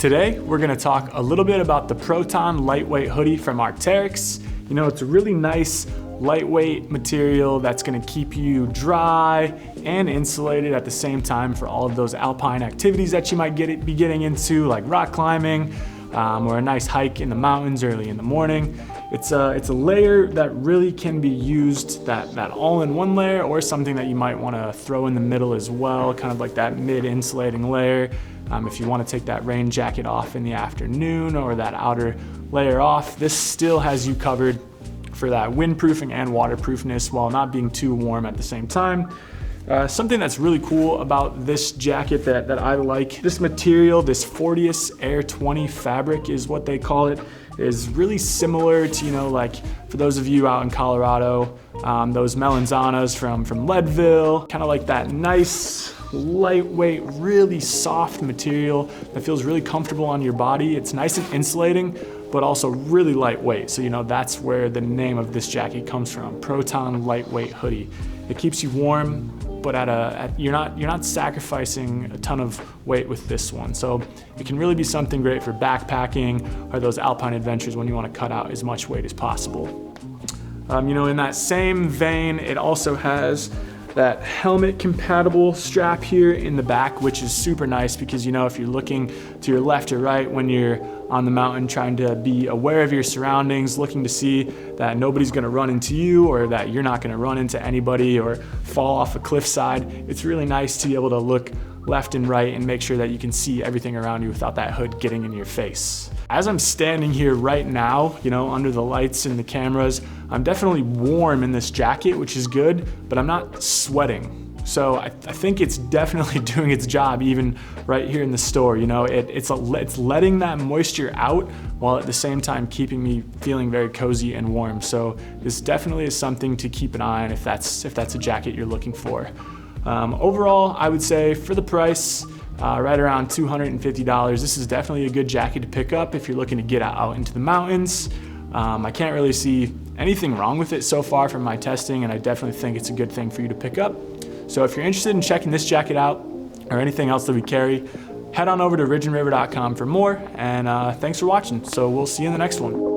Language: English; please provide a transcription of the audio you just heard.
Today, we're gonna talk a little bit about the Proton lightweight hoodie from Arc'teryx. You know, it's a really nice lightweight material that's gonna keep you dry and insulated at the same time for all of those alpine activities that you might be getting into, like rock climbing, or a nice hike in the mountains early in the morning. It's a layer that really can be used, that all-in-one layer, or something that you might wanna throw in the middle as well, kind of like that mid-insulating layer. If you wanna take that rain jacket off in the afternoon or that outer layer off, this still has you covered for that windproofing and waterproofness while not being too warm at the same time. Something that's really cool about this jacket that I like, this material, this Fortius Air 20 fabric is what they call it, is really similar to, you know, like for those of you out in Colorado, those melanzanas from Leadville, kind of like that nice, lightweight, really soft material that feels really comfortable on your body. It's nice and insulating, but also really lightweight. So, you know, that's where the name of this jacket comes from, Proton Lightweight Hoodie. It keeps you warm, but you're not sacrificing a ton of weight with this one. So it can really be something great for backpacking or those alpine adventures when you want to cut out as much weight as possible. You know, in that same vein, it also has that helmet compatible strap here in the back, which is super nice because, you know, if you're looking to your left or right when you're on the mountain, trying to be aware of your surroundings, looking to see that nobody's gonna run into you or that you're not gonna run into anybody or fall off a cliffside, it's really nice to be able to look left and right and make sure that you can see everything around you without that hood getting in your face. As I'm standing here right now, you know, under the lights and the cameras, I'm definitely warm in this jacket, which is good, but I'm not sweating. So I think it's definitely doing its job even right here in the store. You know, it's letting that moisture out while at the same time keeping me feeling very cozy and warm. So this definitely is something to keep an eye on if that's a jacket you're looking for. Overall, I would say for the price, right around $250, this is definitely a good jacket to pick up if you're looking to get out into the mountains. I can't really see anything wrong with it so far from my testing, and I definitely think it's a good thing for you to pick up. So if you're interested in checking this jacket out or anything else that we carry, head on over to ridgeandriver.com for more, and thanks for watching. So we'll see you in the next one.